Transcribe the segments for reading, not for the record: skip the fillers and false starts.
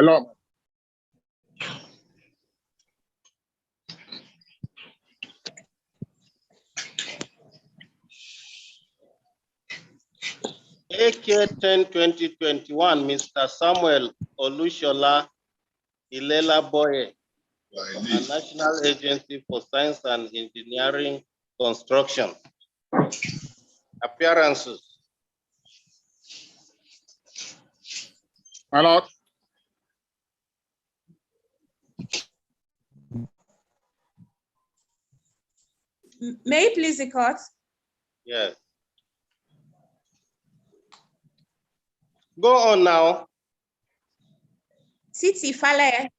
Hello. AK 10-2021, Mr. Samuel Olushola Ilela Boye, a National Agency for Science and Engineering Construction. Appearances. My lord. May it please the court? Yes. Go on now. Titi Fale.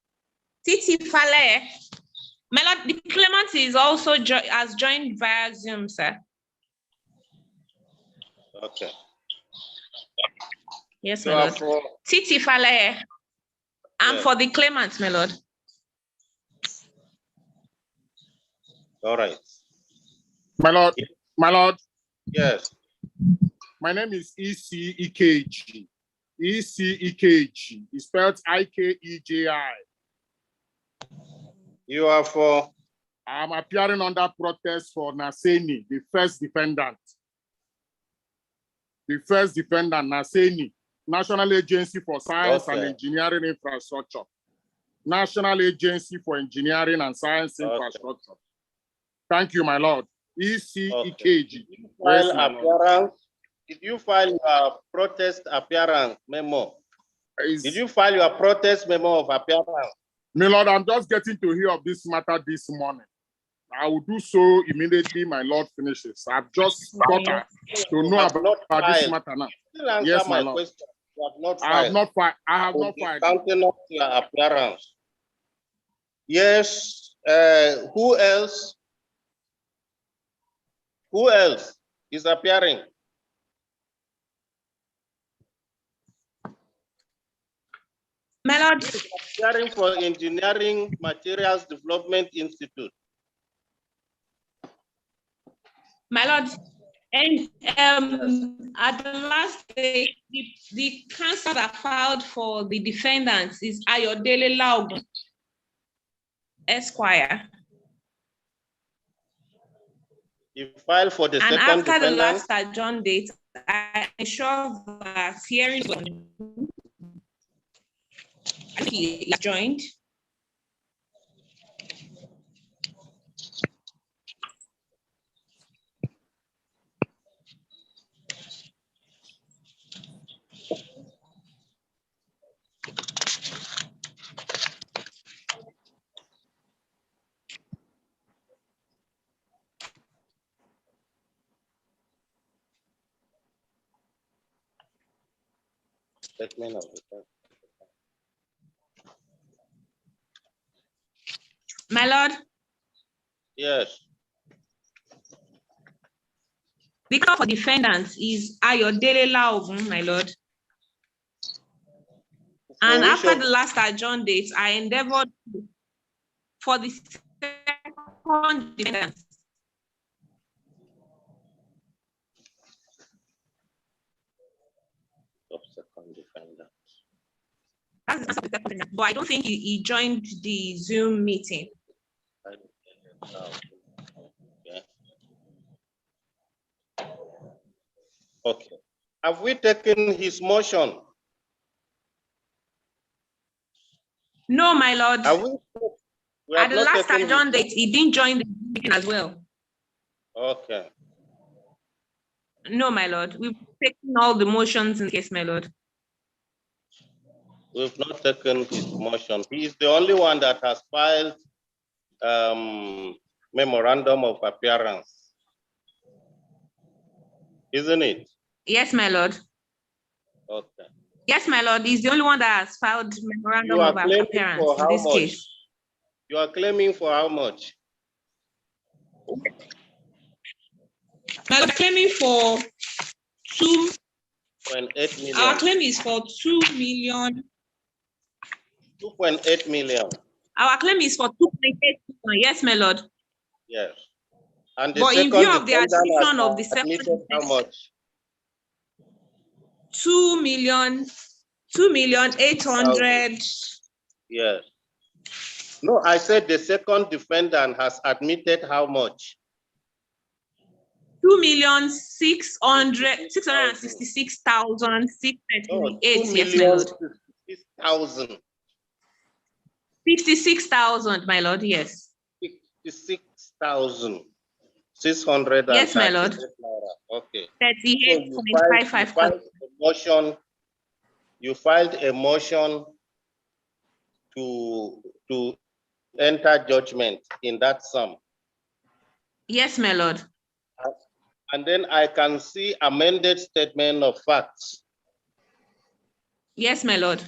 My lord, the claimant is also has joined via Zoom, sir. Okay. Yes, You my are lord. for, Titi Fale. I'm Yes. for the claimant, my lord. all right. My lord. My lord. Yes. My name is ECEKG. ECEKG. It's spelled IKEJI. You are for, I'm appearing under protest for Naseni, the first defendant. The first defendant, Naseni, National Agency for Science and Engineering Infrastructure. National Agency for Engineering and Science Infrastructure. Thank you, my lord. ECEKG. File appearance. Did you file your protest appearance memo? Did you file your protest memo of appearance? My lord, I'm just getting to hear of this matter this morning. I will do so immediately my lord finishes. I've just got to know about this matter now. Yes, my lord. Question. You have not I have not filed. I have not filed. Counting up your appearance. Yes. Who else? Who else is appearing? My lord. Appearing for Engineering Materials Development Institute. My lord, and at the last day, the counsel that filed for the defendants is Ayodele Laub, Esquire. You filed for the and second after defendant? The last adjourned date, I ensure that hearing he joined. Statement of the My lord. Yes. The call for defendants is Ayodele Laub, my lord. And after the last adjourned date, I endeavored for the second defendants. Second defendant. But I don't think he joined the Zoom meeting. Okay. Have we taken his motion? No, my lord. We at the last adjourned date, he didn't join the meeting as well. Okay. No, my lord. We've taken all the motions in the case, my lord. We've not taken his motion. He is the only one that has filed memorandum of appearance. Isn't it? Yes, my lord. Okay. Yes, my lord. He's the only one that has filed memorandum of appearance in this case. You are claiming for how much? I'm claiming for 2.8 million. Our claim is for 2 million. 2.8 million. Our claim is for 2.8 million. Yes, my lord. Yes. And the but in view of the addition of the second, how much? 2 million 800. Yes. No, I said the second defendant has admitted how much? 2,666,638. Yes, my lord. 2,066,000. 56,000, my lord. Yes. 56,600. Yes, my lord. Okay. 38.55. You filed a motion to enter judgment in that sum. Yes, my lord. And then I can see amended statement of facts. Yes, my lord.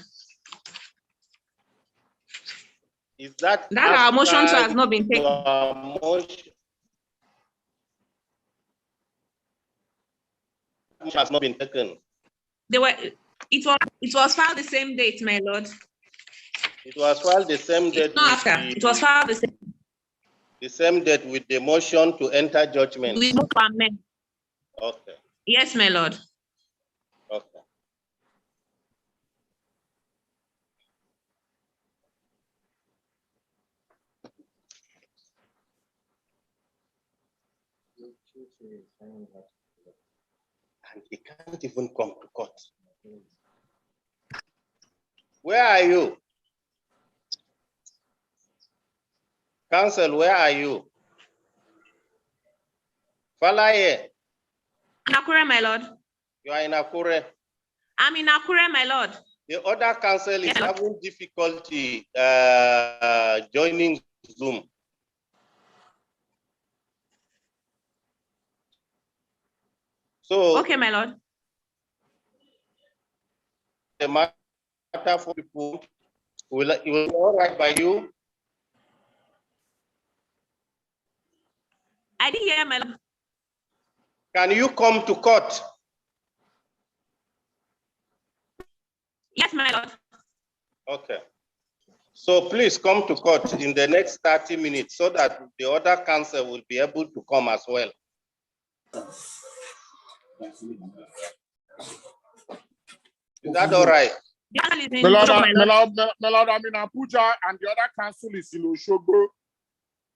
Is that our motion has not been taken? Motion has not been taken. It was filed the same date, my lord. It was filed the same date. Not after. It was filed the same. The same date with the motion to enter judgment. We move to amend. Okay. Yes, my lord. Okay. And he can't even come to court. Where are you? Counsel, where are you? Falaye. In Akure, my lord. You are in Akure. I'm in Akure, my lord. The other counsel is having difficulty joining Zoom. So, okay, my lord. The matter for people, will it be all right by you? I didn't hear, my lord. Can you come to court? Yes, my lord. Okay. So please come to court in the next 30 minutes so that the other counsel will be able to come as well. Is that all right? My lord, I'm in Abuja and the other counsel is in Oshogo.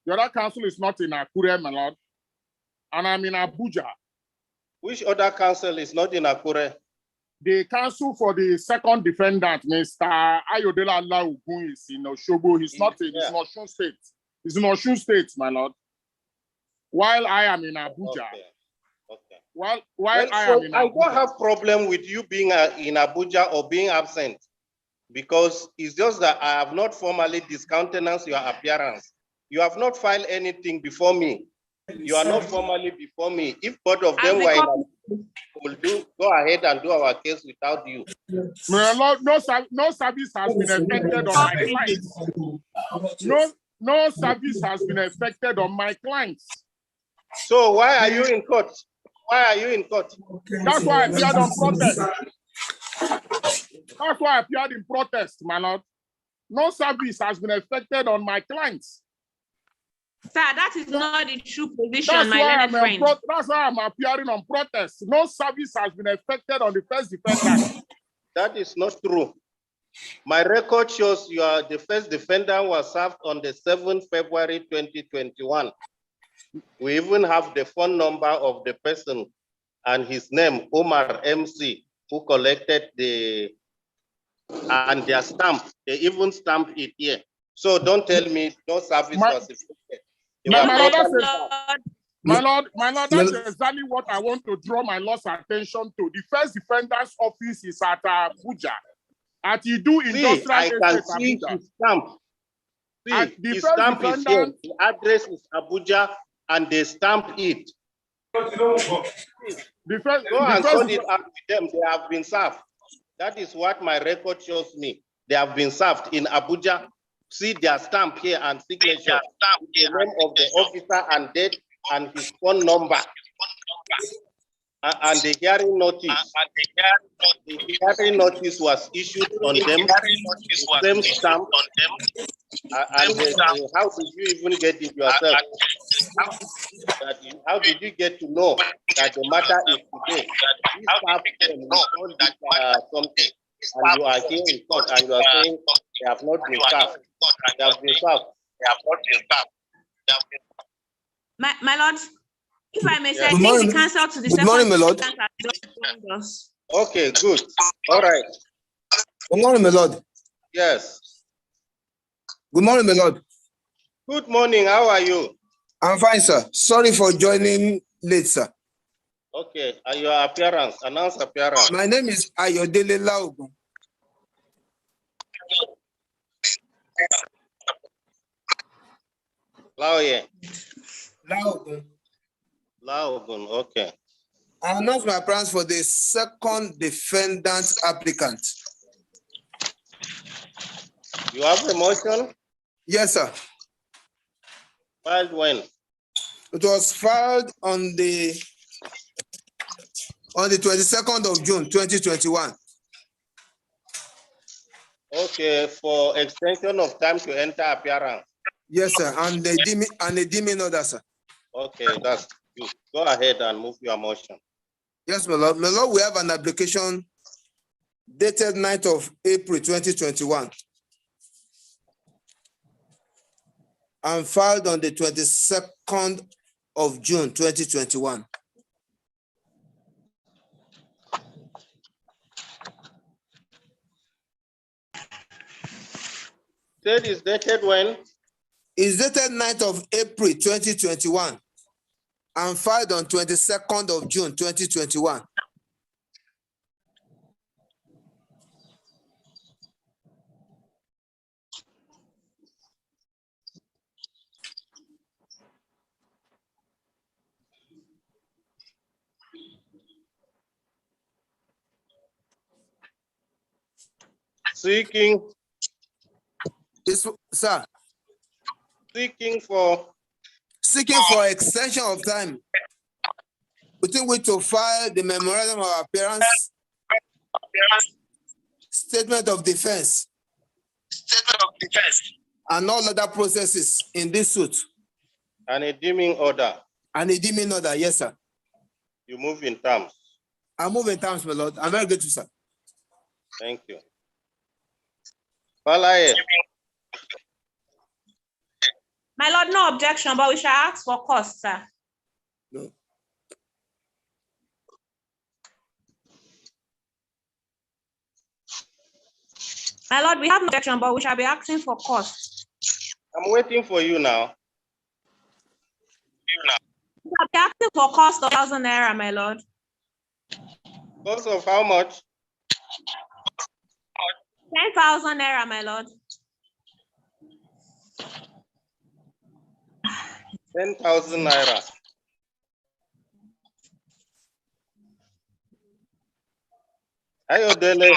The other counsel is not in Akure, my lord. And I'm in Abuja. Which other counsel is not in Akure? The counsel for the second defendant, Mr. Ayodele Laugun, is in Oshogo. He's not in Osun State. He's in Osun State, my lord. While I am in Abuja. Okay. Okay. While well, I so am in I Abuja. don't have problem with you being in Abuja or being absent, because it's just that I have not formally discountenanced your appearance. You have not filed anything before me. You are not formally before me. If both of them were in Abuja, we'll go ahead and do our case without you. My lord, no service has been affected on my clients. No service has been affected on my clients. So why are you in court? Why are you in court? That's why I appeared on protest. That's why I appeared in protest, my lord. No service has been affected on my clients. Sir, that is not the true position, my learned friend. That's why I'm appearing on protest. No service has been affected on the first defendant. That is not true. My record shows the first defendant was served on the 7th February 2021. We even have the phone number of the person and his name, Omar MC, who collected and their stamp. They even stamped it here. So don't tell me no service was affected. My lord, that's exactly what I want to draw my lord's attention to. The first defendant's office is at Abuja. At Idu Industrial I can see Abuja. his stamp. See, his stamp is here. The address is Abuja, and they stamped it. Go and sort it out with them. They have been served. That is what my record shows me. They have been served in Abuja. See their stamp here and signature. The name of the officer and date and his phone number. And the hearing notice. The hearing notice was issued on them. The same stamp. And how did you even get it yourself? How did you get to know that the matter is today? Something, and you are here in court and you are saying They have not been served. They have been served. My lord, if I may say, I Good think morning. the council to the Good morning, my lord. second has just joined us. Okay, good. All right. Good morning, my lord. Yes. Good morning, my lord. Good morning. How are you? I'm fine, sir. Sorry for joining late, sir. Okay. And your appearance, announce appearance. My name is Ayodele Laogun. Laoye. Laogun. Laogun. Okay. I announce my plans for the second defendant applicant. You have a motion Yes, sir. filed when? It was filed on the 22nd of June, 2021. Okay, for extension of time to enter appearance. Yes, sir. And a deeming order, sir. Okay, that's good. Go ahead and move your motion. Yes, my lord. My lord, we have an application dated 9th of April 2021 and filed on the 22nd of June 2021. Said is dated when? It's dated 9th of April 2021 and filed on 22nd of June 2021. Seeking Sir, seeking for extension of time within which to file the memorandum of appearance, statement of defense, and all other processes in this suit. and a deeming order. And a deeming order, yes, sir. You move in terms. I move in terms, my lord. I'm very grateful, sir. Thank you. Falaye. My lord, no objection, but we shall ask for cost, sir. No. My lord, we have no objection, but we shall be asking for cost. I'm waiting for you now. We shall be asking for cost of 1,000 naira, my lord. Cost of how much? 10,000 naira, my lord. 10,000 naira. Ayodele.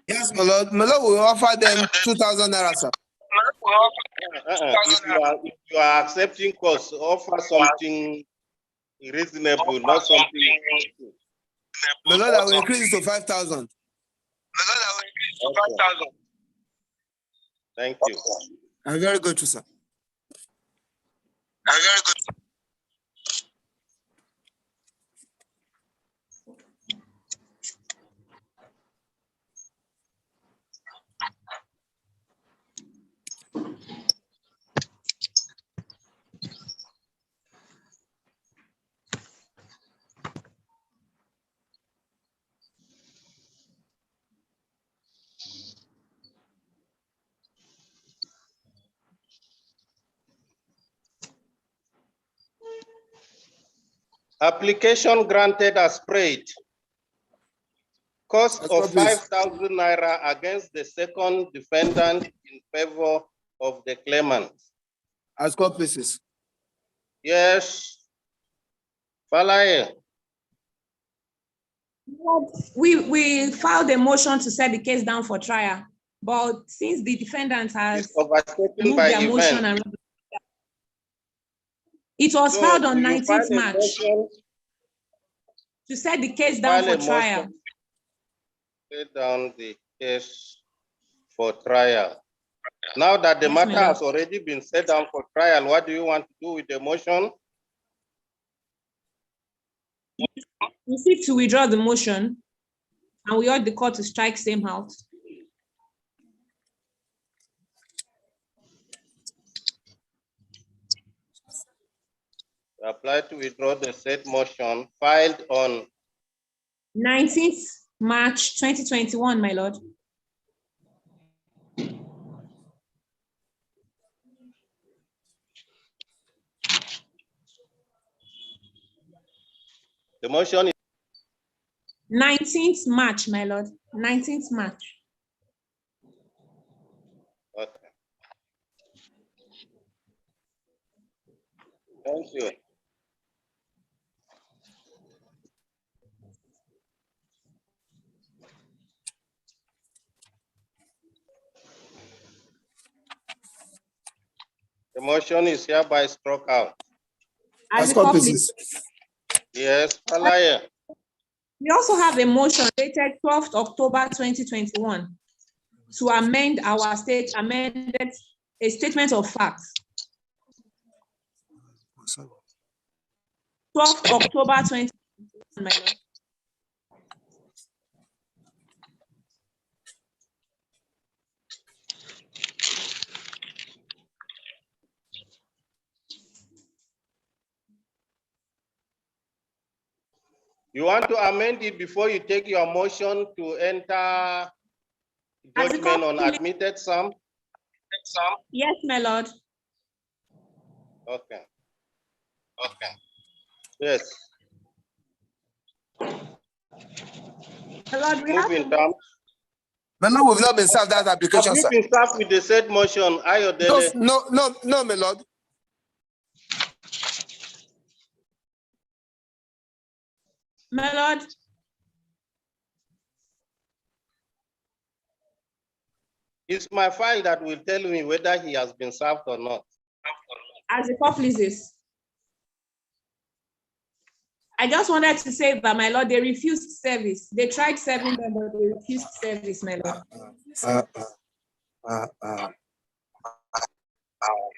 Yes, my lord. My lord will offer them 2,000 naira, sir. If you are accepting costs, offer something reasonable, not something. My lord, I will increase it to 5,000. Okay. Thank you. I'm very grateful, sir. Application granted as prayed. Cost Let's of go, please. 5,000 naira against the second defendant in favor of the claimant. As call places. Yes. Falaye. We filed a motion to set the case down for trial, but since the defendant has Is overtaken moved by their motion event. and it was So, filed on will you 19th file a March motion? to set the case down File for a trial. motion. Set down the case for trial. Now that the Yes, my matter lord. has already been set down for trial, what do you want to do with the motion? We seek to withdraw the motion and we urge the court to strike same out. Apply to withdraw the said motion filed on 19th March 2021, my lord. the motion. 19th March, my lord. 19th March. Okay. Thank you. The motion is hereby struck out. As a couple, Yes, Falaya. we also have a motion dated 12th October 2021 to amend our amended a statement of facts. 12th October 2021, my lord. You want to amend it before you take your motion to enter judgment on admitted sum? Yes, my lord. Okay. Okay. Yes. My lord, we have Moving terms. My lord, we've not been served that application, Have you sir. been served with the said motion, Ayodele? No, my lord. my lord. It's my file that will tell me whether he has been served or not. As the court pleases. I just wanted to say that, my lord, they refused service. They tried serving them, but they refused service, my lord.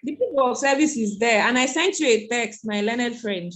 The people of service is there, and I sent you a text, my learned friend.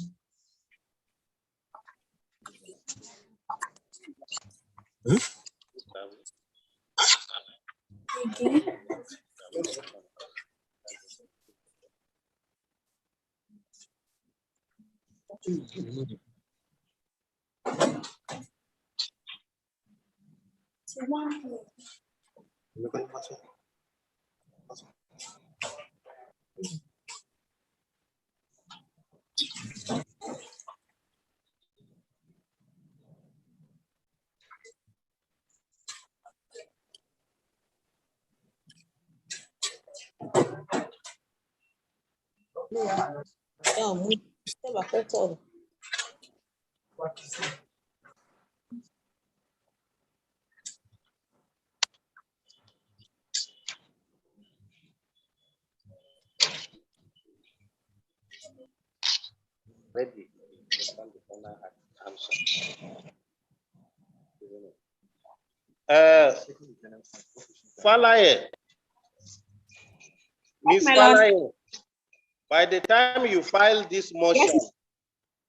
Ready. Falaye. Miss my lord. Falaye, by the time you file this motion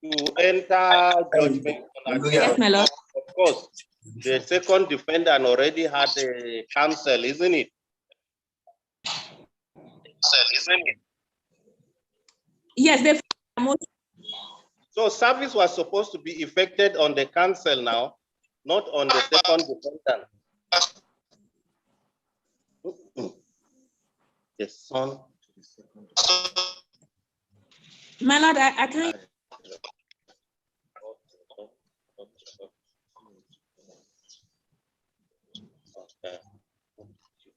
to enter judgment on admission, Yes, my lord. of course, the second defendant already had a counsel, isn't it? Yes, they. So service was supposed to be effected on the counsel now, not on the second defendant. The son. My lord, I can't. Okay.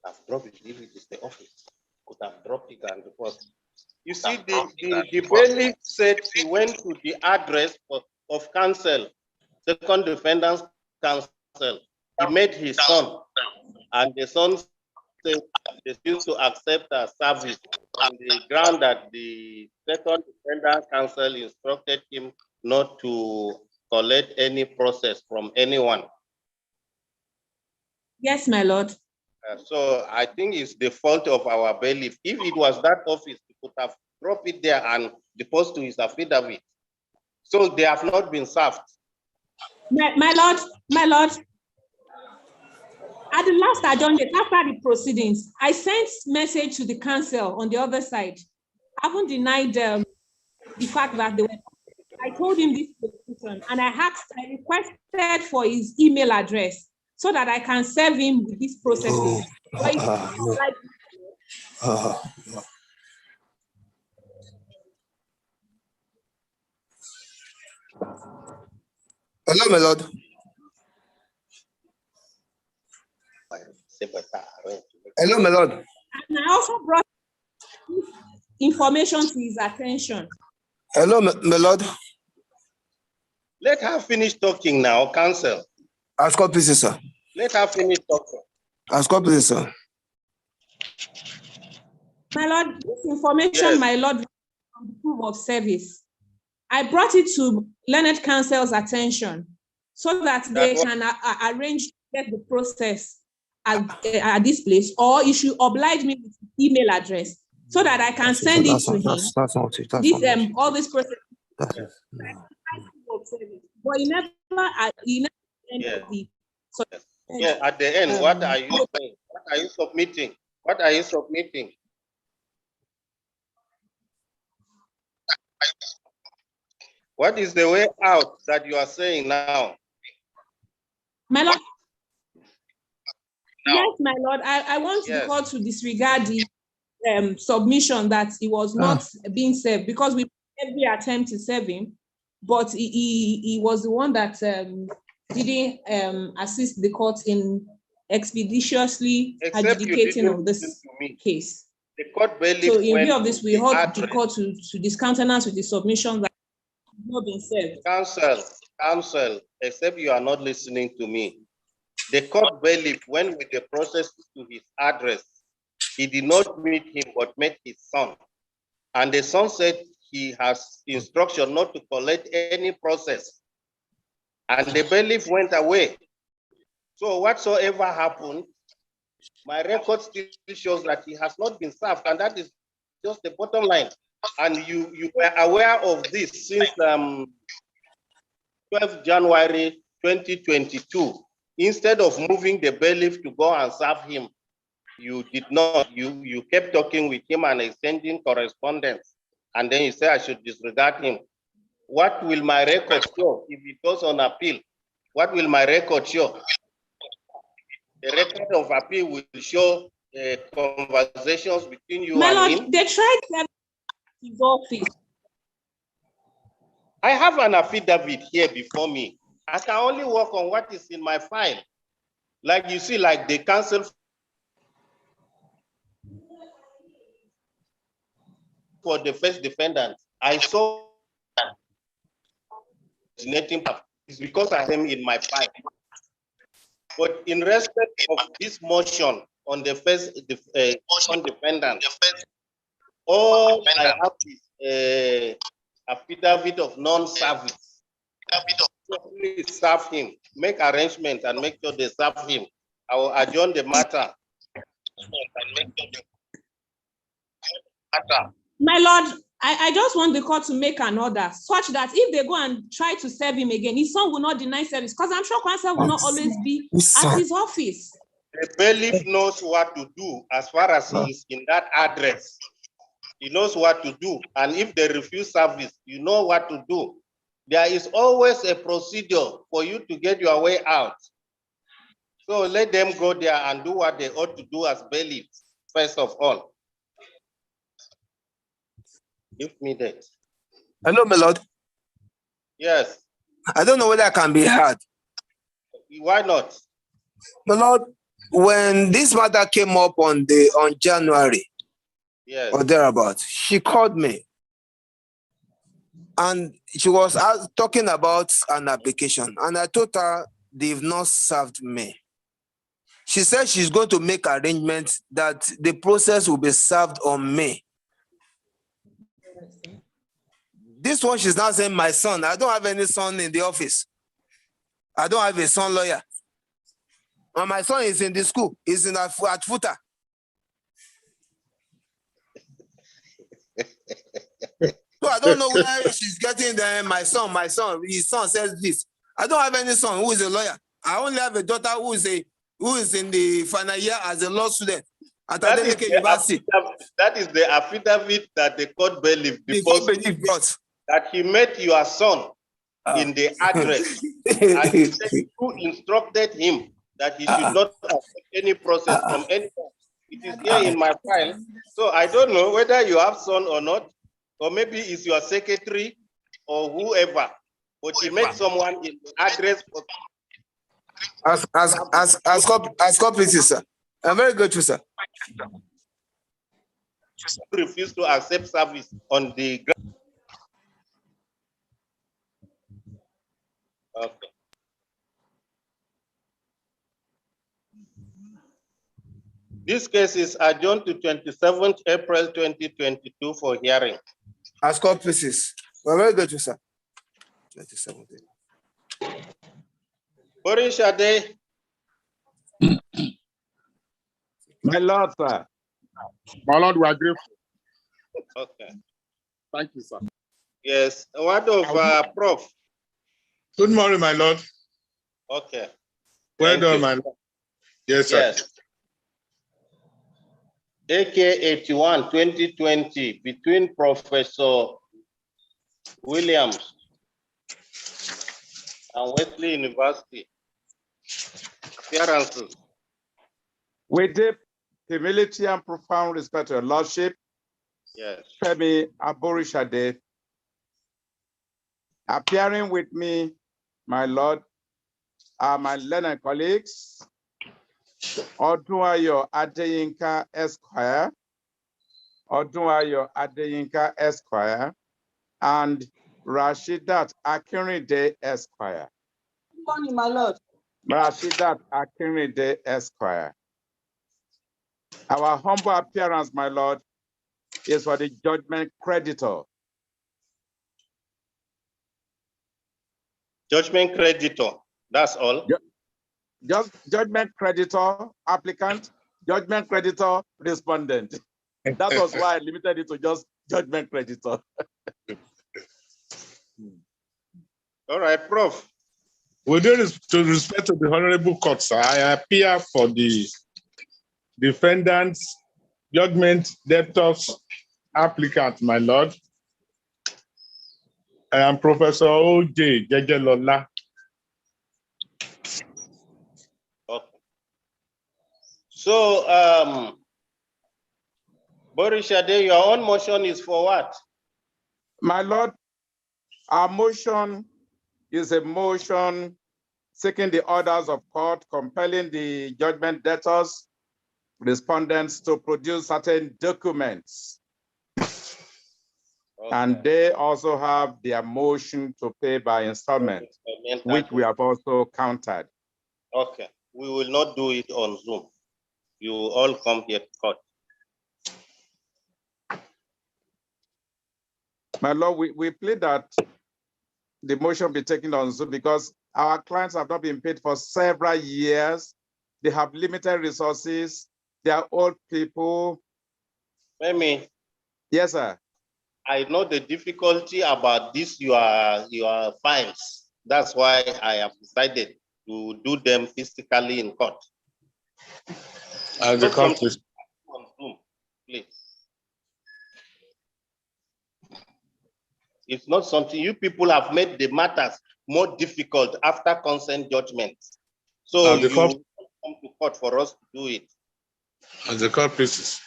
Have dropped it if it is the office. Could have dropped it and report. You see, the bailiff said he went to the address of counsel, second defendant's counsel. He met his son, and the son said they refused to accept a service on the ground that the second defendant counsel instructed him not to collect any process from anyone. Yes, my lord. So I think it's the fault of our bailiff. If it was that office, we could have dropped it there and deposed to his affidavit. So they have not been served. My lord. At the last adjournment, after the proceedings, I sent message to the council on the other side. I haven't denied the fact that they were. I told him this position, and I requested for his email address so that I can serve him with these processes. Hello, my lord. Hello, my lord. And I also brought information to his attention. Hello, my lord. Let her finish talking now, counsel. Ask up, please, sir. Let her finish talking. Ask up, please, sir. My lord, this information, Yes. my lord, on the proof of service, I brought it to learned counsel's attention so that they can arrange to get the process at this place, or you should oblige me with email address so that I can send it to him. All this process. But he never Yeah, at the end, what are you saying? What are you submitting? What are you submitting? What is the way out that you are saying now? My lord. Yes, my lord. I want the court to disregard the submission that he was not being served, because we every attempt to serve him, but he was the one that didn't assist the court in expeditiously adjudicating of this case. The court bailiff. So in view of this, we hold the court to discountenance with the submission that has not been served. Counsel, except you are not listening to me. The court bailiff went with the process to his address. He did not meet him, but met his son. And the son said he has instruction not to collect any process. And the bailiff went away. So whatsoever happened, my record still shows that he has not been served, and that is just the bottom line. And you were aware of this since 12 January 2022. Instead of moving the bailiff to go and serve him, you did not. You kept talking with him and exchanging correspondence. And then you say I should disregard him. What will my record show if it goes on appeal? What will my record show? The record of appeal will show conversations between you and him. They tried to his office. I have an affidavit here before me. I can only work on what is in my file. Like you see, like the counsel for the first defendant, I saw it's because I am in my file. But in respect of this motion on the first defendant, all I have is affidavit of non-service. So please serve him, make arrangements and make sure they serve him. I will adjourn the matter. My lord, I just want the court to make an order such that if they go and try to serve him again, his son will not deny service, because I'm sure counsel will not always be at his office. The bailiff knows what to do as far as he is in that address. He knows what to do. And if they refuse service, you know what to do. There is always a procedure for you to get your way out. So let them go there and do what they ought to do as bailiffs, first of all. Give me that. Hello, my lord. Yes. I don't know whether I can be heard. Why not? My lord, when this matter came up on January, yes, or thereabout, she called me. And she was talking about an application. And I told her they've not served me. She said she's going to make arrangements that the process will be served on me. This one, she's not saying my son. I don't have any son in the office. I don't have a son lawyer. And my son is in the school. He's at FUTA. So I don't know where she's getting my son. His son says this. I don't have any son who is a lawyer. I only have a daughter who is in the final year as a law student at Adeleke University. That is the affidavit that the court bailiff brought. that he met your son in the address, and he said you instructed him that he should not accept any process from anyone. It is here in my file. So I don't know whether you have son or not, or maybe it's your secretary or whoever, but he met someone in the address. As copies, sir. I'm very grateful, sir. Refuse to accept service on the ground. Okay. This case is adjourned to 27th April 2022 for hearing. As copies, we're very grateful, sir. 27th. Boris Shade. My Lord, sir. My Lord, we are grateful. Okay. Thank you, sir. Yes. A word of Prof. Good morning, my Lord. Okay. Well done, my Lord. Yes, sir. Yes. AK 81 2020 between Professor Williams and Wesley University. Appearances. With deep humility and profound respect to your Lordship, Yes. Femi Aborishade, appearing with me, my Lord, are my learned colleagues, Odunayo Adeyinka Esquire, Odunayo Adeyinka Esquire, and Rashidat Akinride Esquire. Good morning, my Lord. Rashidat Akinride Esquire. Our humble appearance, my Lord, is for the judgment creditor. Judgment creditor. That's all. Just judgment creditor, applicant, judgment creditor, respondent. That was why I limited it to just judgment creditor. All right, Prof. With respect to the Honorable Court, sir, I appear for the defendant's judgment debtors applicant, my Lord. I am Professor O.J. Jejelola. Okay. So, Boris Shade, your own motion is for what? My Lord, our motion is a motion seeking the orders of court, compelling the judgment debtors, respondents to produce certain documents. Okay. And they also have their motion to pay by installment, which we have also countered. Okay. We will not do it on Zoom. You will all come here to court. My Lord, we plead that the motion be taken on Zoom because our clients have not been paid for several years. They have limited resources. They are old people. Mimi. Yes, sir. I know the difficulty about this, your files. That's why I have decided to do them physically in court. As the court is on Zoom, please. It's not something you people have made the matters more difficult after consent judgment. So you come to court for us to do it. As the court pleases.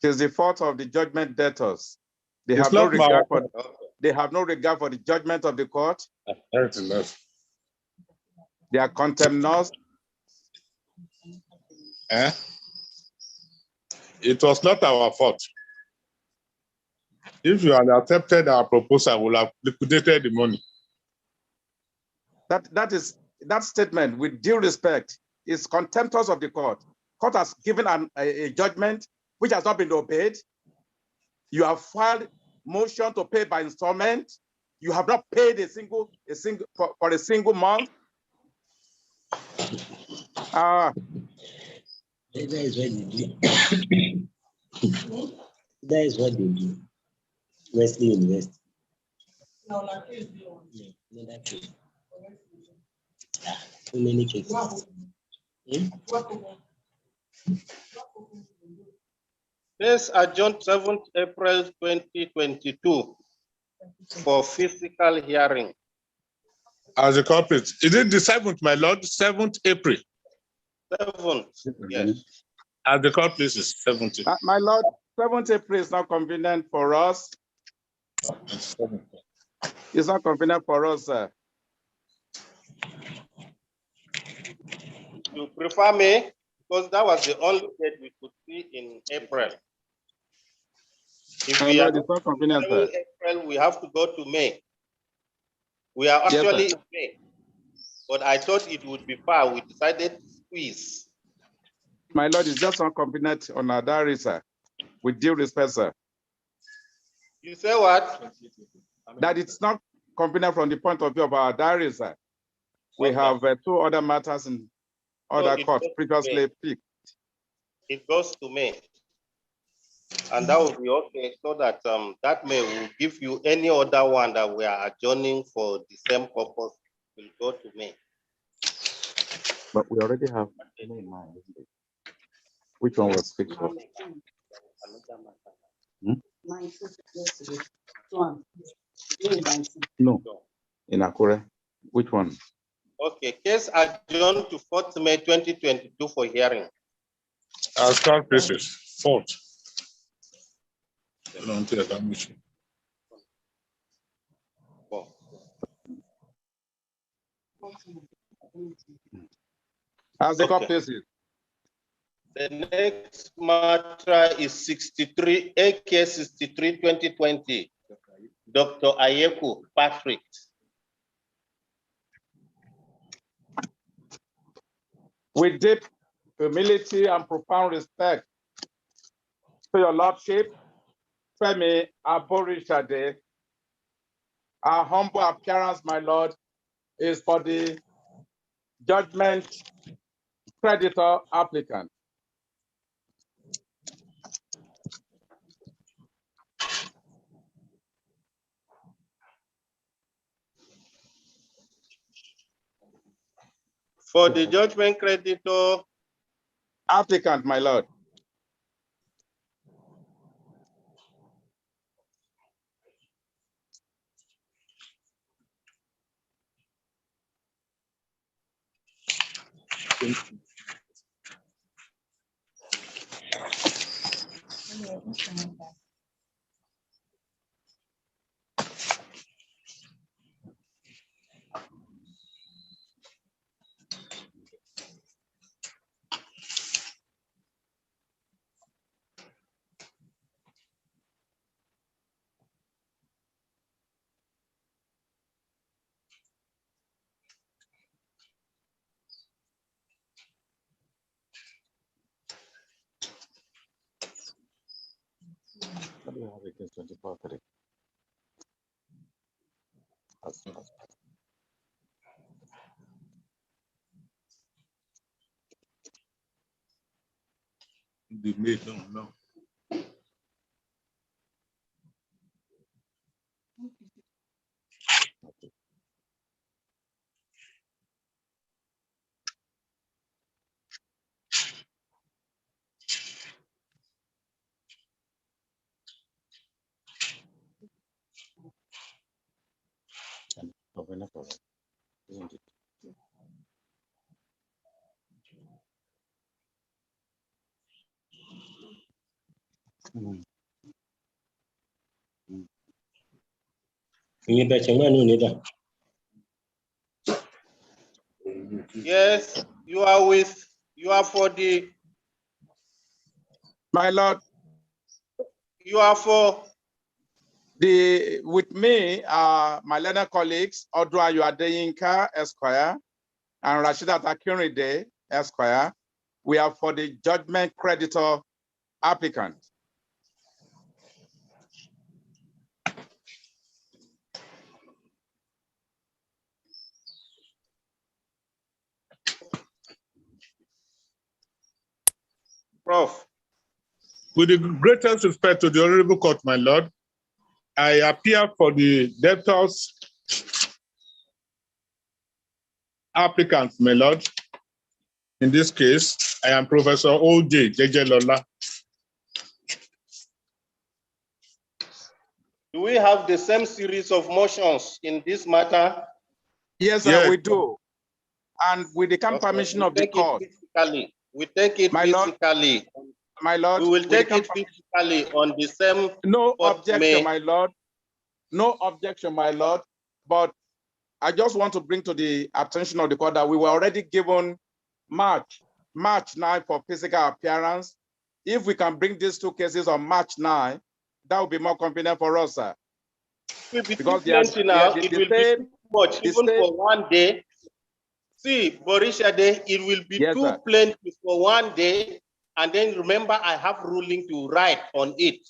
It is the fault of the judgment debtors. They have no regard for the judgment of the court. They are contemnous. It was not our fault. If you had accepted our proposal, we would have liquidated the money. That statement, with due respect, is contemptuous of the court. Court has given a judgment which has not been obeyed. You have filed motion to pay by installment. You have not paid for a single month. That is what they do. That is what they do. Wesley University. No, not case. No, that case. Too many cases. Case adjourned 7th April 2022 for physical hearing. As a culprit. Is it the 7th, my lord? 7th April. 7th, yes. As the court places, 7th. My lord, 7th April is not convenient for us. It's not convenient for us, sir. You prefer May? Because that was the only date we could see in April. If we are It's not convenient, sir. April, we have to go to May. We are actually Yes, in May, but I thought it would be far. We decided to squeeze. My lord, it's just not convenient on our diary, sir. With due respect, sir. You say what? That it's not convenient from the point of view of our diary, sir. We have 2 other matters in other courts previously picked. It goes to May. And that will be okay, so that that May will give you any other one that we are adjourning for the same purpose. Will go to May. But we already have May in mind, isn't it? Which one was fixed for? No, in Akure. Which one? Okay, case adjourned to 4th May 2022 for hearing. As court places, 4th. As the court places. The next matter is 63, AK 63 2020. Dr. Ayeku Patrick. With deep humility and profound respect to your lordship, Femi Aborishade, our humble appearance, my lord, is for the judgment creditor applicant. For the judgment creditor applicant, my lord. What do you have against 24/3? The May, no. Isn't it? Yes, you are for the. My lord. You are for. With me, my learned colleagues, Odwa Yuadeyinka Esquire and Rashida Akinride Esquire, we are for the judgment creditor applicant. Prof. With the greatest respect to the Honorable Court, my lord, I appear for the debtors applicant, my lord. In this case, I am Professor O.J. Jejelola. Do we have the same series of motions in this matter? Yes, sir, Yes. we do. And with the permission of the court. We take it physically. My Lord, We will take it physically on the same. No 4th objection, May. my Lord. No objection, my Lord. But I just want to bring to the attention of the court that we were already given March 9 for physical appearance. If we can bring these two cases on March 9, that would be more convenient for us, sir. It will be Because too plenty now. It will be too much, even for one day. See, Borisha Day, it will be too plenty for one day. And then remember, I have ruling to write on it.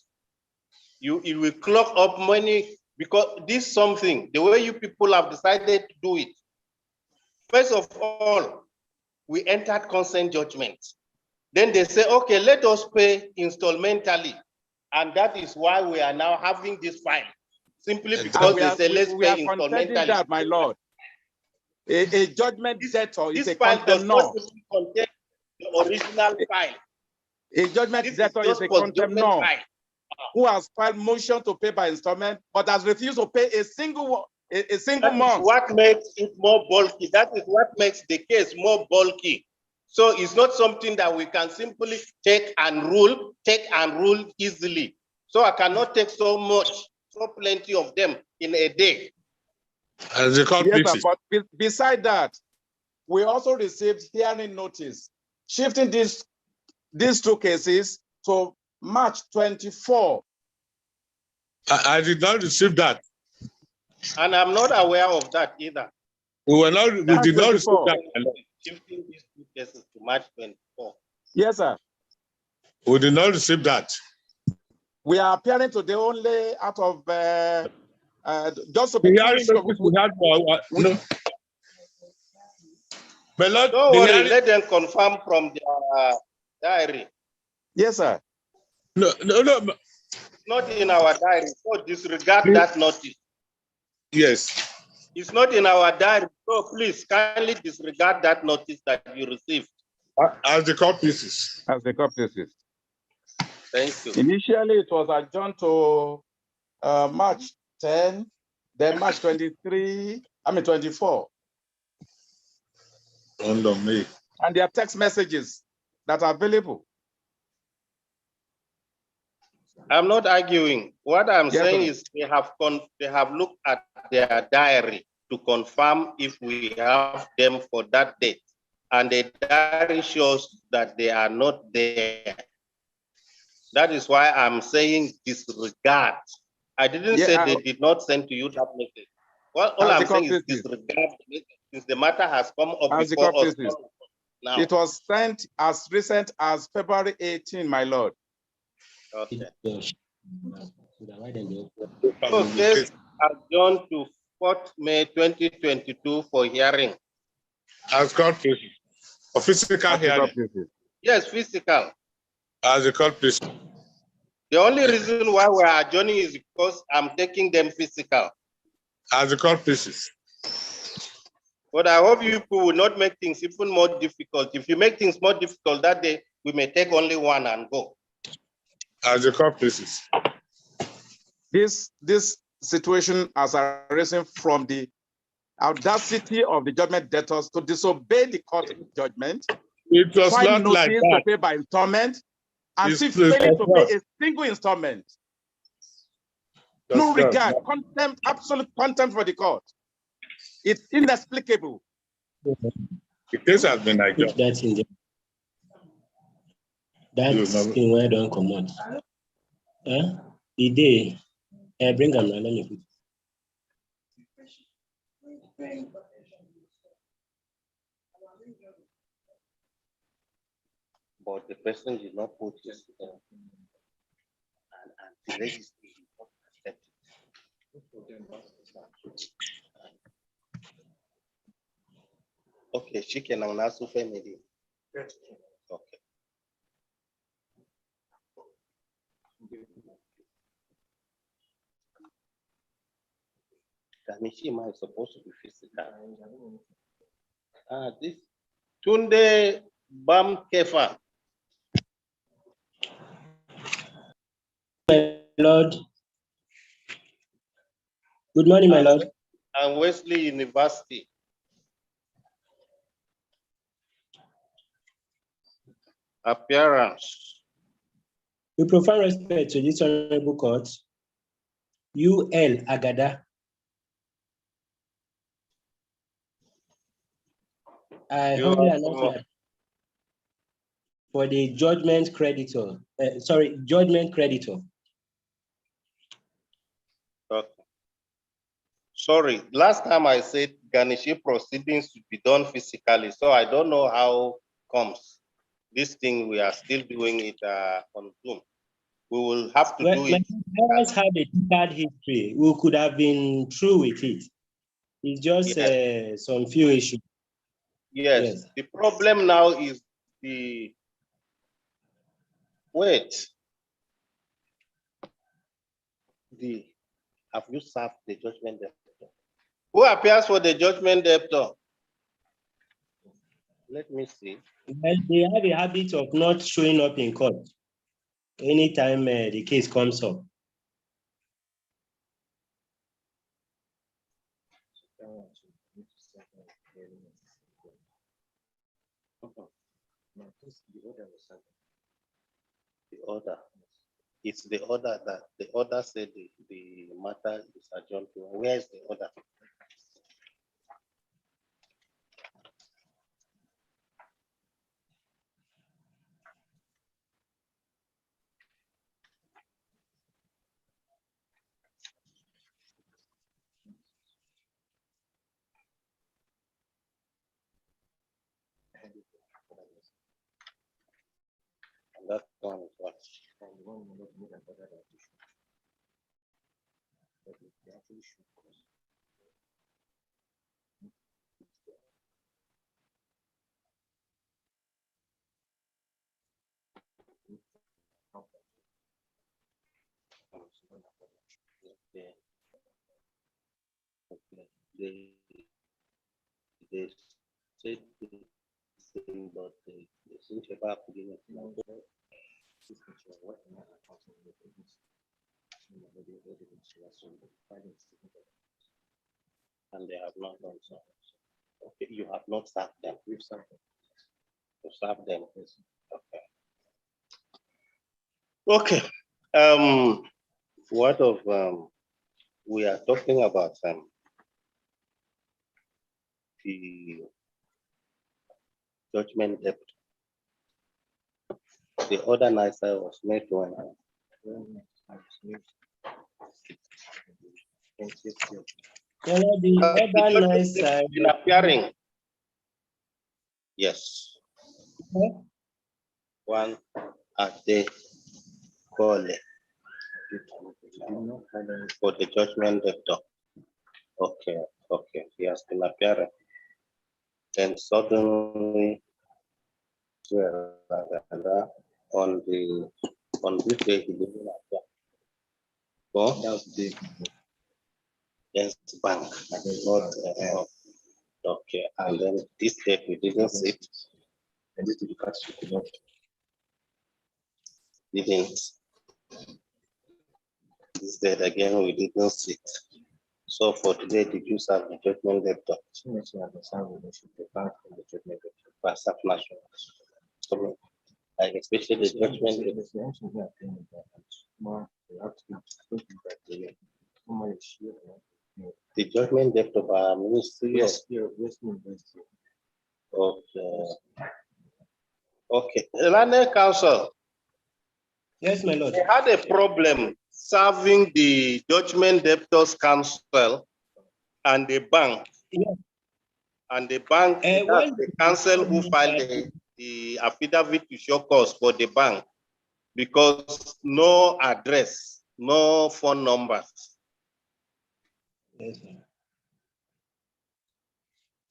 It will clock up money because this is something, the way you people have decided to do it. First of all, we entered consent judgment. Then they say, okay, let us pay installmentally. And that is why we are now having this file. Simply because they say, let's pay installmentally. That, my Lord. A judgment debtor is a file does contempt not even contain the original file. A judgment debtor is a contempt norm who has filed motion to pay by installment, but has refused to pay a single month. That is what makes it more bulky. That is what makes the case more bulky. So it's not something that we can simply take and rule easily. So I cannot take so plenty of them in a day. As the court yes, but beside that, we also received hearing notice, shifting these two cases to March 24. I did not receive that. And I'm not aware of that either. We did not receive that. Shifting these two cases to March 24. Yes, sir. We did not receive that. We are appearing today only out of just to be be no. But Lord, don't worry, let them confirm from their diary. Yes, sir. No. It's not in our diary, so disregard that notice. Yes. It's not in our diary, so please kindly disregard that notice that you received. As the court pieces. As the court pieces. Thank you. Initially, it was adjourned to March 10, then March 24. Under me. And there are text messages that are available. I'm not arguing. What I'm saying is they have looked at their diary to confirm if we have them for that date. And the diary shows that they are not there. That is why I'm saying disregard. I didn't say they did not send to you that message. Well, all I'm saying is disregard since the matter has come up before us. Now. It was sent as recent as February 18, my Lord. Okay. So case adjourned to 4th May 2022 for hearing. As court pieces. For physical hearing. Yes, physical. As the court pieces. The only reason why we're adjourning is because I'm taking them physical. As the court pieces. But I hope you people will not make things even more difficult. If you make things more difficult that day, we may take only one and go. As the court pieces. This situation has arisen from the audacity of the judgment debtors to disobey the court judgment. It was not like that. To pay by installment, and still failing to pay a single installment. No regard, contempt, absolute contempt for the court. It's inexplicable. The case has been like that. That's in the thing where I don't come out. The day I bring them, let me put. But the person did not put his and the registry did not accept it. Okay, she can announce to family. Okay. Kamishima is supposed to be physical. This Tunde Bam Kefa. My Lord, Good morning, my lord. And Wesley University. Appearance. We profound respect to this honorable court. UL Agada. I humbly announce that for the judgment creditor, judgment creditor. Okay. Sorry, last time I said garnishing proceedings should be done physically, so I don't know how comes. This thing, we are still doing it on Zoom. We will have to do it. Ours have a bad history. We could have been through with it. It's just some few issues. Yes. The problem now is have you served the judgment debtor? Who appears for the judgment debtor? Let me see. Well, they have a habit of not showing up in court anytime the case comes up. The order. It's the order that the order said the matter is adjourned to. Where is the order? And that one is what? They said the same, but they seem to have putting it now. And they have not done so. Okay, you have not served them. We've served them. You served them. Okay. Okay. What of we are talking about the judgment debt. The other night I was made when been appearing. Yes. One at the call for the judgment debtor. Okay, okay. He has been appearing. Then suddenly on this day he didn't appear. Oh, that was the bank. Not, okay, and then this day we didn't sit. And this is because we could not. Didn't. This day again we didn't sit. So for today, did you serve the judgment debtor? The bank and the judgment debtor. Serve national. So, especially the judgment debtor. The judgment debtor by ministry. Yes. Okay. Okay. Land Council. Yes, my lord. They had a problem serving the judgment debtors council and the bank. Yeah. And the bank, that's the council who filed the affidavit to show cause for the bank because no address, no phone numbers. Yes,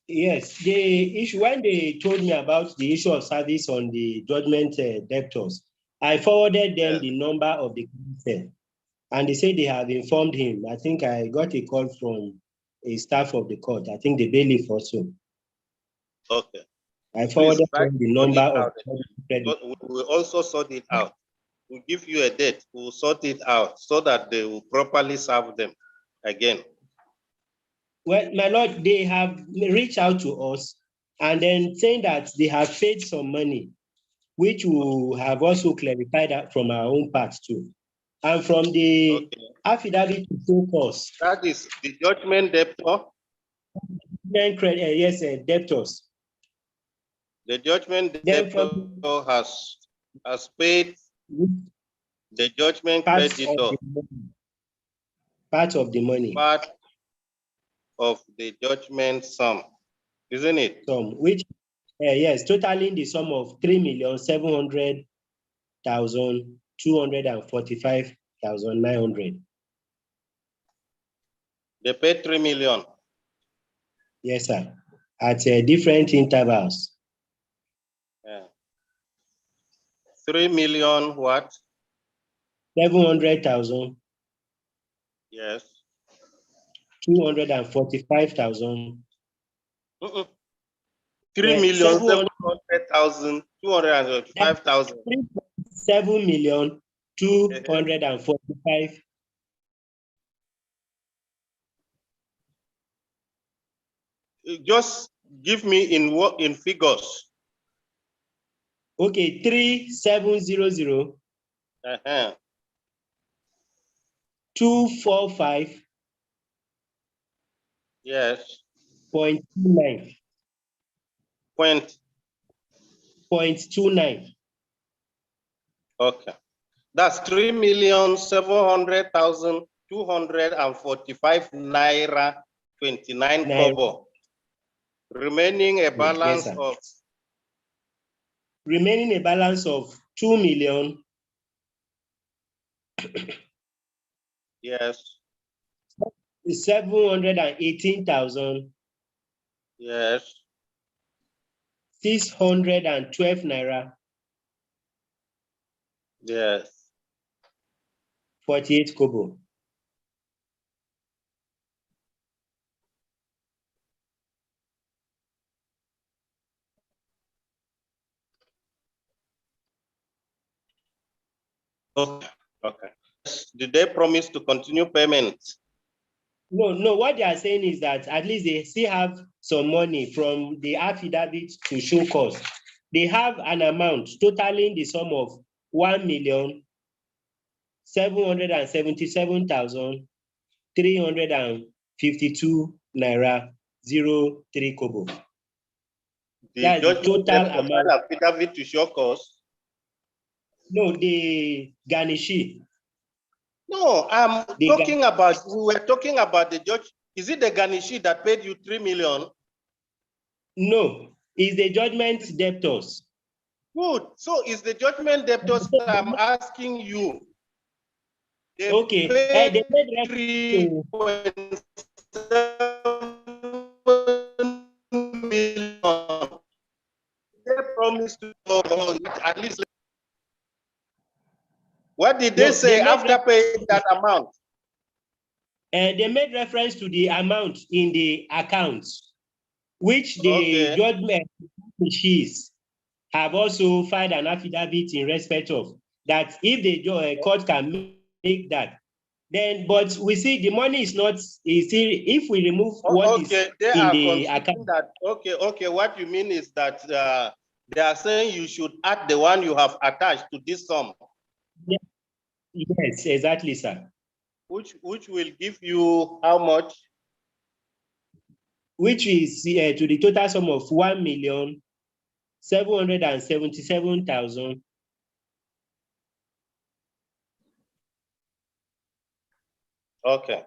yes, the issue, when they told me about the issue of service on the judgment debtors, I forwarded them the number of the council, and they said they have informed him. I think I got a call from a staff of the court, I think the bailiff also. Okay. I forwarded them the number of we will also sort it out. We'll give you a date, we'll sort it out so that they will properly serve them again. Well, my lord, they have reached out to us and then saying that they have paid some money, which we have also clarified that from our own part too. And from the affidavit to show cause. That is the judgment debtor. Yes, debtors. The judgment debtor has paid the judgment creditor. Part of the money. Part of the judgment sum, isn't it? Sum, which, yes, totaling the sum of 3,700,245,900. They paid 3 million. Yes, sir. At different intervals. Yeah. 3 million what? 700,000. Yes. 245,000. 3,700,245,000. 7,245,000. Just give me in figures. Okay, 3,700. 245. Yes. 0.29. 0.29. Okay. That's 3,700,245 naira 29 kobo. Remaining a balance of. Remaining a balance of 2 million. Yes. 718,000. Yes. 612 naira. Yes. 48 kobo. Okay. Okay. Did they promise to continue payments? No, what they are saying is that at least they still have some money from the affidavit to show cause. They have an amount totaling the sum of 1,777,352 naira 03 kobo. That's the total amount. Affidavit to show cause. No, the garnishi. No, we were talking about the judge. Is it the garnishi that paid you 3 million? No, it's the judgment debtors. Good. So it's the judgment debtors that I'm asking you. They okay. Paid They paid 3.7 million. They promised to at least. What did they say after paying that amount? They made reference to the amount in the accounts, which the judgment sheets have also filed an affidavit in respect of that. If the court can make that, then, but we see the money is not, if we remove what is in the account. Okay, what you mean is that they are saying you should add the one you have attached to this sum. Yes, exactly, sir. Which will give you how much? Which is to the total sum of 1,777,000. Okay.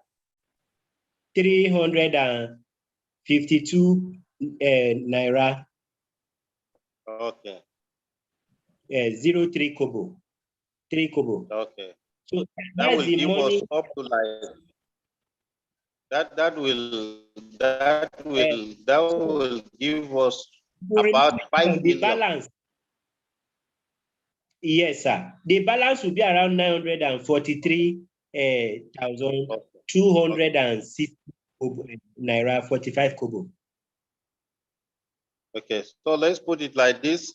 352 naira. Okay. 03 kobo. 3 kobo. Okay. So that will give money. us up to like that will give us about 5 million. Balance. Yes, sir. The balance will be around 943,206 naira 45 kobo. Okay, so let's put it like this.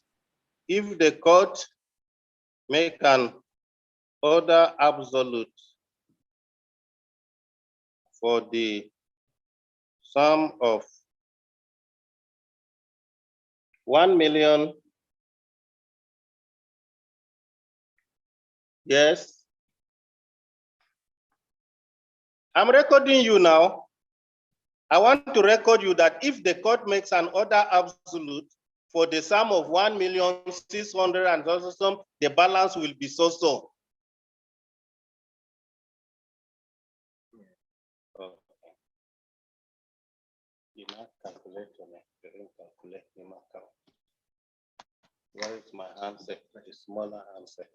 If the court make an order absolute for the sum of 1 million. Yes. I'm recording you now. I want to record you that if the court makes an order absolute for the sum of 1,600,000 and also some, the balance will be so. Where is my handset? The smaller handset.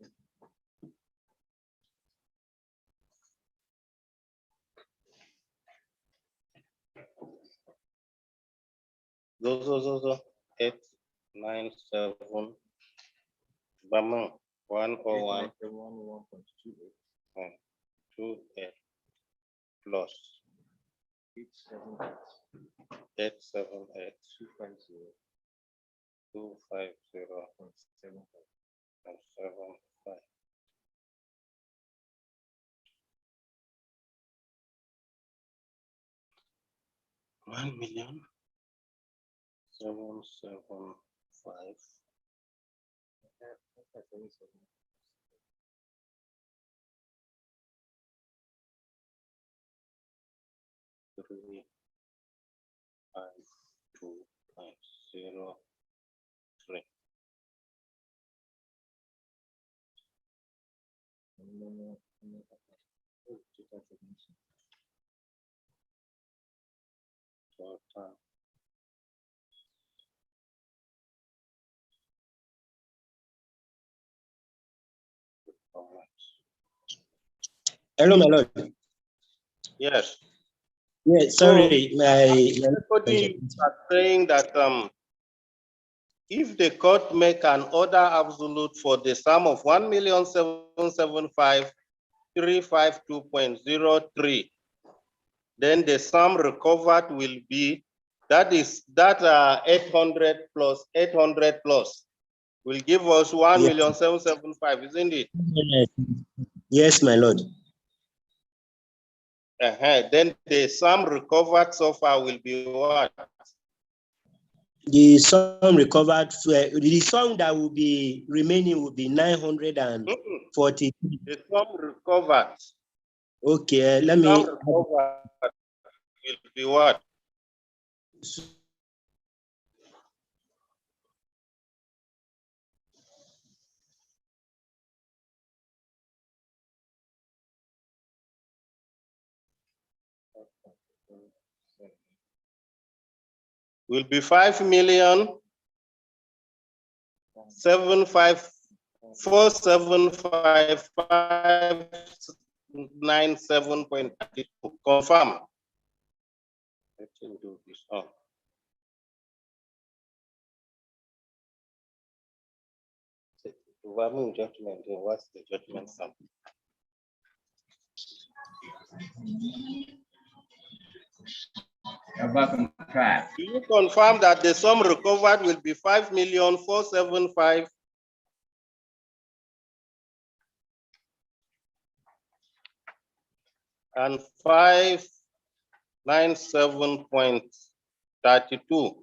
Zo. 897. Bama 101. 28 plus 878 250.75. $1,775,000. 352.03. Total. Hello, my lord. Yes. Yeah, sorry, Recording are saying that if the court make an order absolute for the sum of 1,775,352.03, then the sum recovered will be that 800 plus 800 plus will give us 1,775,000, isn't it? Yes, my lord. Then the sum recovered so far will be what? The sum recovered, the sum that will be remaining will be 940. The sum recovered. Okay, let me. Sum recovered will be what? Will be 5,755,597.32. Confirm. Let him do this. Judgment. What's the judgment sum? Do you confirm that the sum recovered will be 5,475,000 and 597.32?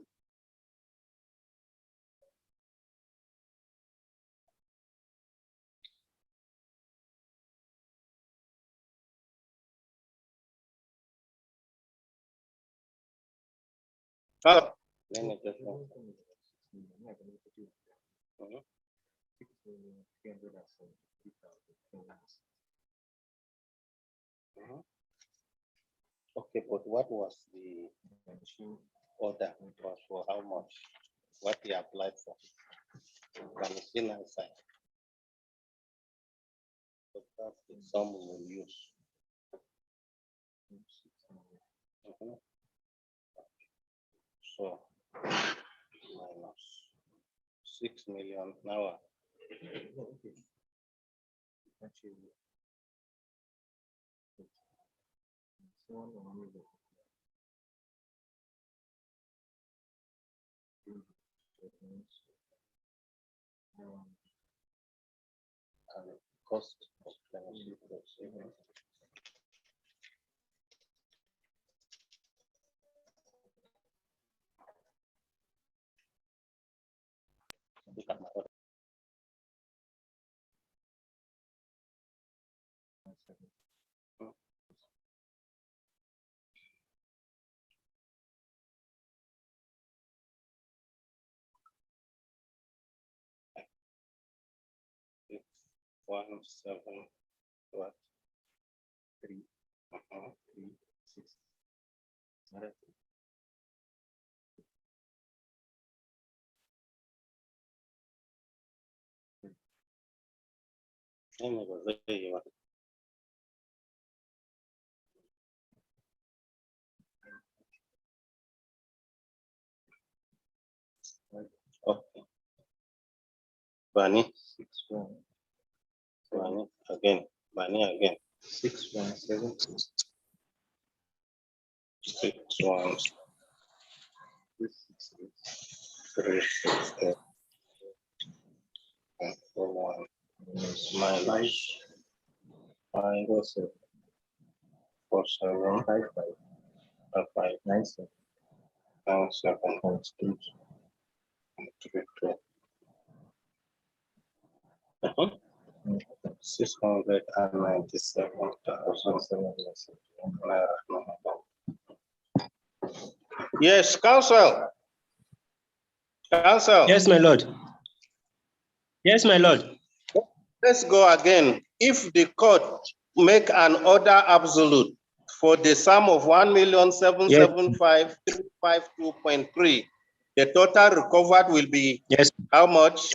Okay, but what was the order? It was for how much? What he applied for? Can you see my side? But that's the sum we will use. So minus 6 million now. And cost of benefit 1, 7, what? 3, 3, 6. Okay. Bani, 6, 1, Bani again, Bani again. 6, 1, 7, 6, 1, 3, 6, 3, 6, 8, 4, 1, 5, minus 5, 4, 7, 4, 7, 5, 5, 5, 9, 7, 9, 7, 2, 3, 2. 697,000 naira. Yes, counsel. Counsel. Yes, my lord. Yes, my lord. Let's go again. If the court make an order absolute for the sum of 1,775,352.3, the total recovered will be Yes, how much?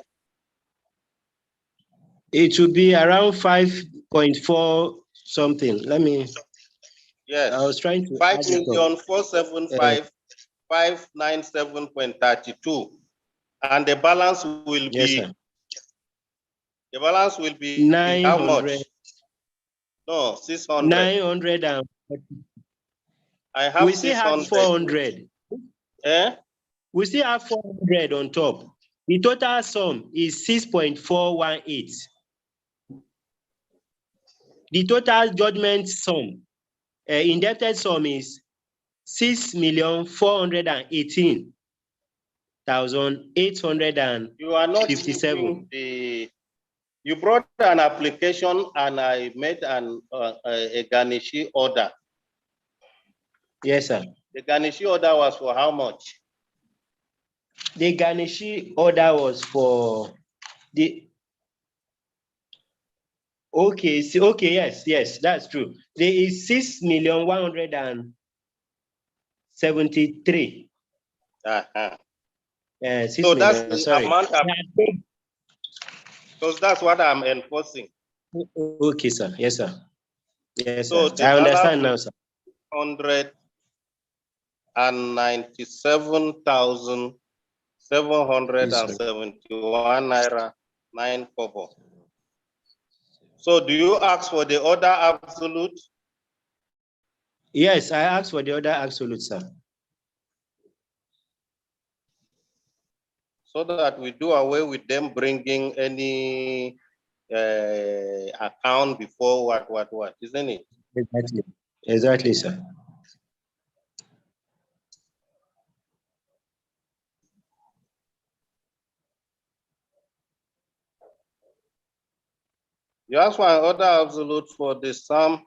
it will be around 5.4 something. Let me. Yes. I was trying to add it up. 5,475,597.32, and the balance will Yes, be. sir. The balance will be how 900. much? No, 600. 900 and I have we still have 600. 400. Eh? We still have 400 on top. The total sum is 6.418. The total judgment sum, indebted sum is 6,418,857. You are not using the. You brought an application and I made a garnishi order. Yes, sir. The garnishi order was for how much? The garnishi order was for the. Okay, okay, yes, that's true. There is 6,173,000. Uh-huh. 6 So that's million, the sorry. amount, because that's what I'm enforcing. Okay, sir. Yes, sir. Yes, So sir. the I understand now, balance sir. 197,771 naira 9 kobo. So do you ask for the order absolute? Yes, I asked for the other absolute, sir. So that we do away with them bringing any account before what, isn't it? Exactly, sir. You ask for an order absolute for the sum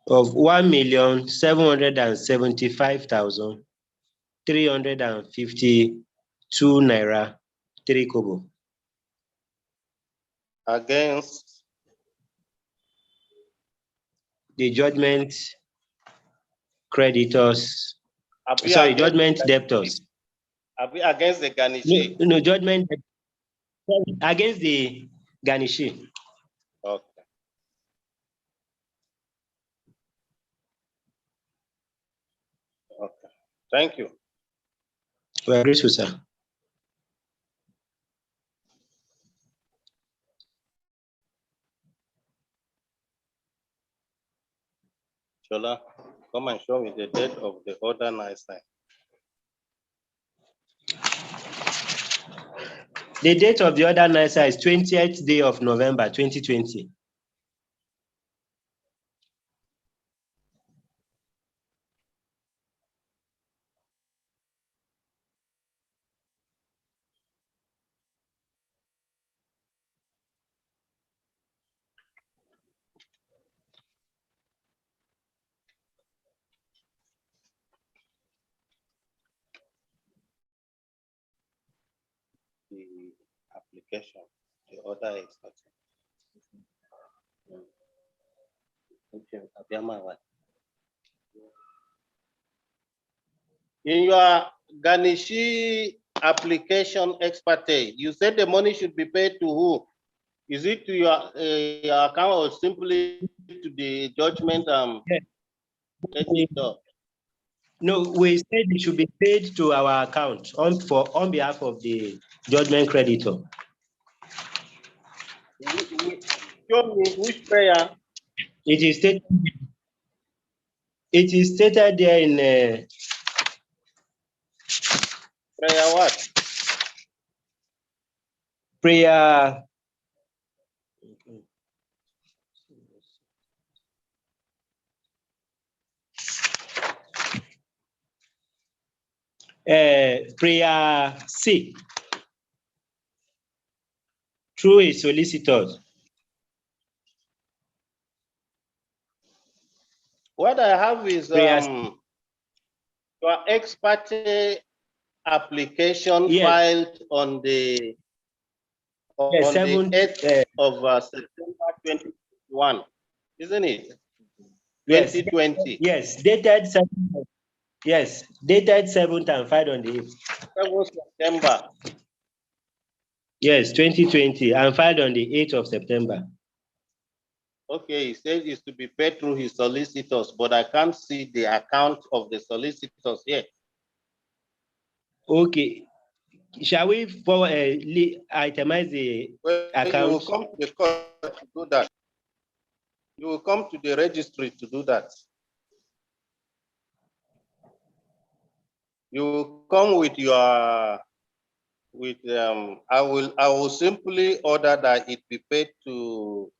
Of 1,775,352 naira 3 kobo. against The judgment creditors, Abi sorry, against judgment debtors. Abi against the No, garnishi. no, judgment against the garnishi. Okay. Okay. Thank you. We are grateful, sir. Shola, come and show me the date of the order nice time. The date of the order NISA is 20th day of November 2020. the application. The order is in your Ganishi application expertise, you said the money should be paid to who? Is it to your account or simply to the judgment editor? No, we said it should be paid to our account on behalf of the judgment creditor. Show me which prayer. It is stated there in Prayer what? prayer. Prayer C through his solicitors. What I have is Prayer your expert application Yes. filed on the Yes, the 7th 8th of September 2021, isn't it? Yes. 2020. Yes, dated 7th. Yes, dated 7th and filed on the 8th. 7th September. Yes, 2020 and filed on the 8th of September. Okay, he says it's to be paid through his solicitors, but I can't see the account of the solicitors yet. Okay, shall we forward, itemize the account? You will come to the court to do that. You will come to the registry to do that. You will come with your I will simply order that it be paid to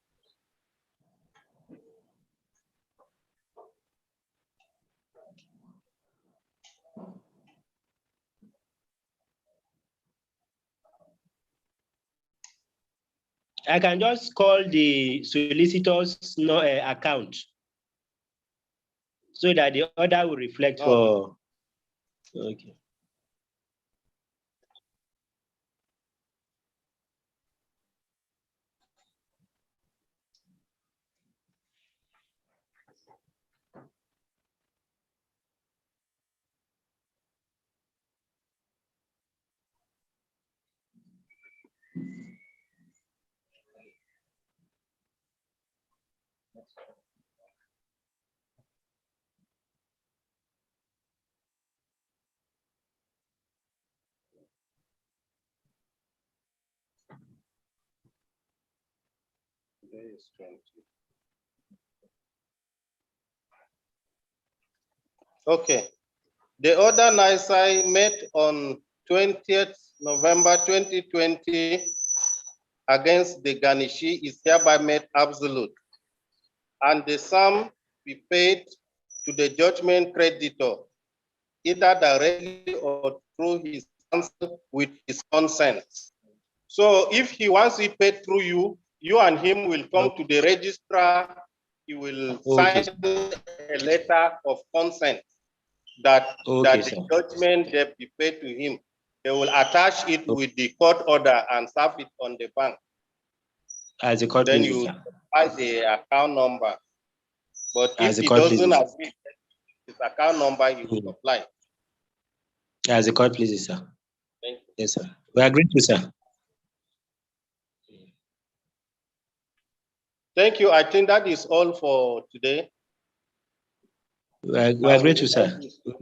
I can just call the solicitor's account so that the order will reflect for. Okay. Okay. The order NISI met on 20th November 2020 against the Ganishi is hereby made absolute, and the sum be paid to the judgment creditor, either directly or through his counsel with his consent. So if he wants it paid through you, you and him will come to the registrar. He will sign a letter of consent that the judgment debt be paid to him. They will attach it with the court order and serve it on the bank. As a court then please, you sir. supply the account number. But As if a he court doesn't please. agree his account number, he will supply. As a court please, sir. Thank you. Yes, sir. We agree to, sir. Thank you. I think that is all for today. We agree to, sir.